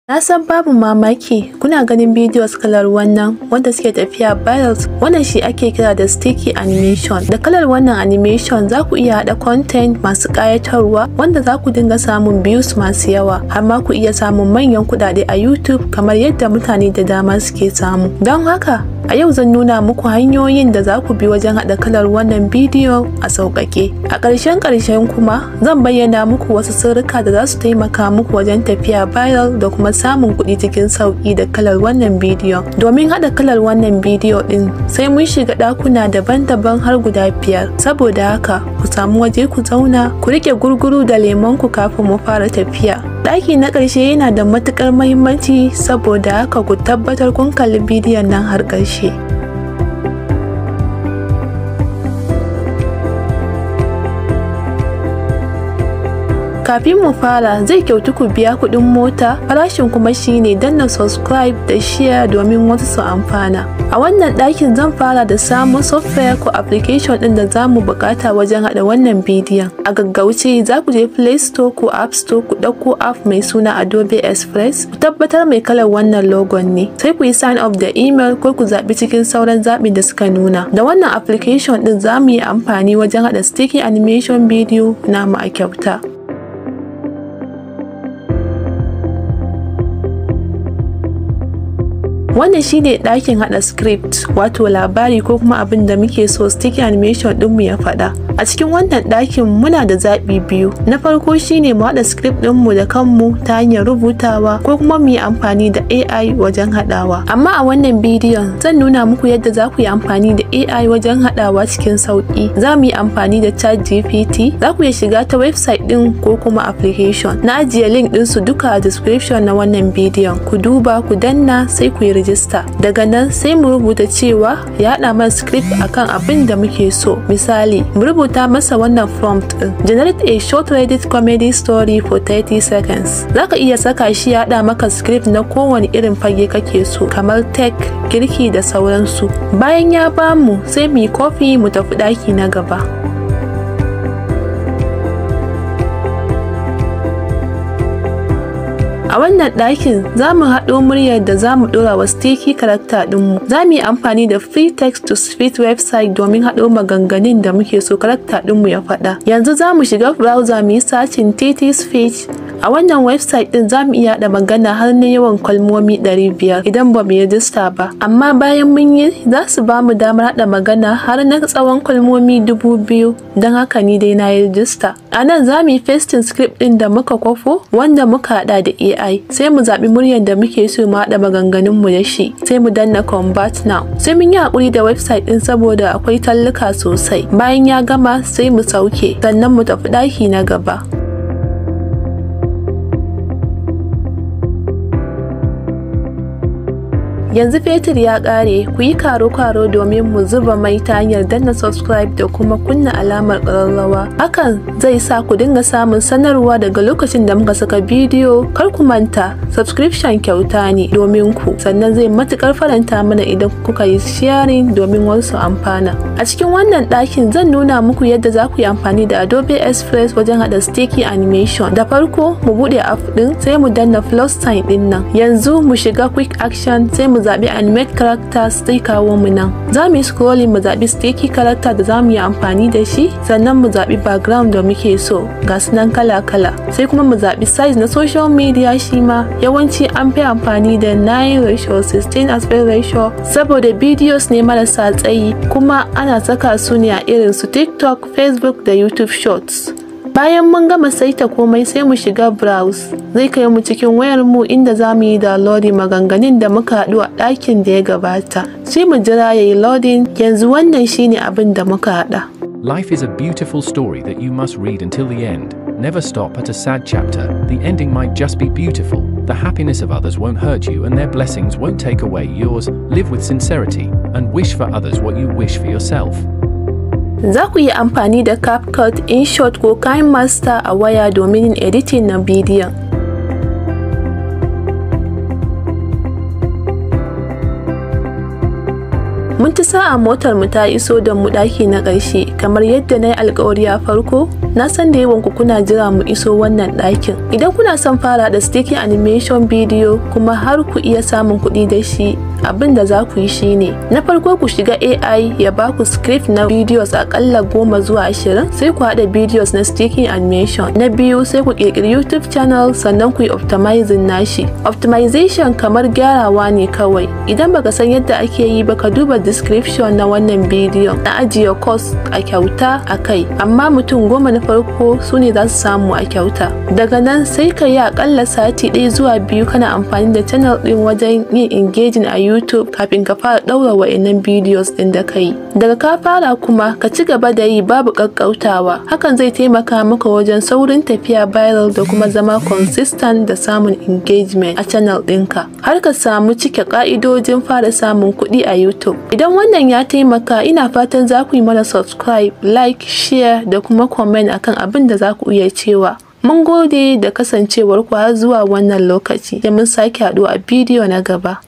Na san babu mamaki kuna ganin videos kalar wannan wanda suke tafiya viral. Wannan shi ake kira da sticky animation. Da kalar wannan animation za ku iya haɗa content masu ƙayatarwa wanda za ku dinga samun views masu yawa, har ma ku iya samun manyan kuɗaɗe a YouTube kamar yadda mutane da dama suke samu. Don haka a yau zan nuna muku hanyoyin da za ku bi wajen haɗa kalar wannan bidiyo a sauƙaƙe. A ƙarshen kuma zan bayyana muku wasu sirrika da za su taimaka muku wajen tafiya viral da kuma samun kuɗi cikin sauƙi da kalar wannan bidiyon. Domin haɗa kalar wannan bidiyo ɗin sai mun shiga ɗakuna daban-daban har guda 5. Saboda haka ku samu waje ku zauna, ku riƙe gurguru da lemonku kafin mu fara tafiya. Ɗaki na ƙarshe yana da matuƙar muhimmanci, saboda haka ku tabbatar kun kalli bidiyon nan har ƙarshe. Kafin mu fara zai kyautu ku biya kuɗin mota, farashin kuma shine danna subscribe da share domin wasu su amfana. A wannan ɗakin zan fara da samun software ko application ɗin da za mu buƙata wajen haɗa wannan bidiyon. A gaggauce za ku je Play Store ko App Store ku ɗauko app mai suna Adobe Express, ku tabbatar mai kalar wannan logon ne. Sai ku yi sign up da email ko ku zaɓi cikin sauran zaɓin da suka nuna. Da wannan application ɗin za mu yi amfani wajen haɗa sticky animation bidiyo namu a kyauta. Wannan shine ɗakin haɗa script, wato labari ko kuma abin da muke so sticky animation ɗinmu ya faɗa. A cikin wannan ɗakin muna da zaɓi biyu. Na farko shine mu haɗa script ɗinmu da kanmu ta hanyar rubutawa ko kuma mu yi amfani da AI wajen haɗawa. Amma a wannan bidiyon zan nuna muku yadda za ku yi amfani da AI wajen haɗawa cikin sauƙi. Za mu yi amfani da ChatGPT. Za ku iya shiga ta website ɗin ko kuma application. Na ajiye link ɗinsu duka a description na wannan bidiyon. Ku duba, ku danna sai ku yi rijista. Daga nan sai mu rubuta cewa ya haɗa mana script akan abin da muke so. Misali, mu rubuta masa wannan prompt ɗin: generate a short Reddit comedy story for 30 seconds. Zaka iya saka shi ya haɗa maka script na kowane irin fage kake so, kamar tech, girki da sauransu. Bayan ya bamu sai mu yi copy mu tafi ɗaki na gaba. A wannan ɗakin za mu haɗo muryar da za mu ɗora wa sticky character ɗinmu. Za mu yi amfani da free text to speech website domin haɗo maganganun da muke so character ɗinmu ya faɗa. Yanzu za mu shiga browser mu yi searching TT speech. A wannan website ɗin za mu iya haɗa magana har na yawan kalmomi 500 idan ba mu yi rijista ba. Amma bayan mun yi za su ba mu damar haɗa magana har na tsawon kalmomi 2000, don haka ni dai na yi rijista. A nan za mu yi pasting script ɗin da muka kwafo wanda muka haɗa da AI. Sai mu zaɓi muryar da muke so mu haɗa maganganunmu da shi. Sai mu danna convert now. Sai mun yi haƙuri da website ɗin saboda akwai talluka sosai. Bayan ya gama sai mu sauke, sannan mu tafi ɗaki na gaba. Yanzu fetur ya ƙare, ku yi karo-karo domin mu zuba mai ta hanyar danna subscribe da kuma kunna alamar ƙararrawa. Hakan zai sa ku dinga samun sanarwa daga lokacin da muka saka bidiyo. Kar ku manta, subscription kyauta ne domin ku, sannan zai matuƙar faranta mana idan kuka yi sharing domin wasu amfana. A cikin wannan ɗakin zan nuna muku yadda za ku yi amfani da Adobe Express wajen haɗa sticky animation. Da farko mu buɗe app ɗin, sai mu danna plus sign ɗin nan. Yanzu mu shiga quick action, sai mu zaɓi animate characters zai kawo mu nan. Za mu yi scrolling mu zaɓi sticky character da za mu yi amfani da shi, sannan mu zaɓi background da muke so. Ga su nan kala-kala. Sai kuma mu zaɓi size na social media shi ma. Yawanci an fi amfani da 9:16 aspect ratio saboda videos ne marasa tsayi, kuma ana saka su ne a irin su TikTok, Facebook da YouTube Shorts. Bayan mun gama saita komai sai mu shiga browse. Zai kai mu cikin wayar mu inda za mu yi downloading maganganun da muka haɗu a ɗakin da ya gabata. Sai mu jira ya yi loading. Yanzu wannan shine abin da muka haɗa. Life is a beautiful story that you must read until the end. Never stop at a sad chapter. The ending might just be beautiful. The happiness of others won't hurt you and their blessings won't take away yours. Live with sincerity and wish for others what you wish for yourself. Za ku yi amfani da CapCut, InShot ko KineMaster a waya domin yin editing na bidiyon. Mun ci sa'a motar mu ta iso da mu ɗaki na ƙarshe, kamar yadda na yi alƙawari a farko. Na san da yawan ku kuna jira mu iso wannan ɗakin. Idan kuna son fara da sticky animation video kuma har ku iya samun kuɗi da shi, abin da za ku yi shine na farko ku shiga AI ya ba ku script na videos akalla 10 zuwa 20, sai ku haɗa videos na sticky animation. Na biyu sai ku ƙirƙiri YouTube channel sannan ku yi optimizing nashi. Optimization kamar gyarawa ne kawai. Idan baka san yadda ake yi ba, ka duba description na wannan bidiyon. Na ajiye course a kyauta a kai, amma mutum 10 na farko su ne za su samu a kyauta. Daga nan sai ka yi akalla sati 1 zuwa 2 kana amfani da channel ɗin wajen yin engaging a YouTube kafin ka fara ɗaura wa'innan videos ɗin da ka yi. Daga ka fara kuma ka ci gaba da yi babu ƙaƙƙautawa. Hakan zai taimaka maka wajen saurin tafiya viral da kuma zama consistent da samun engagement a channel ɗinka, har ka samu cike ƙa'idojin fara samun kuɗi a YouTube. Idan wannan ya taimaka, ina fatan za ku yi mana subscribe, like, share da kuma comment akan abin da za ku iya cewa. Mun gode da kasancewar ku har zuwa wannan lokaci, da mun sake haɗuwa a bidiyo na gaba.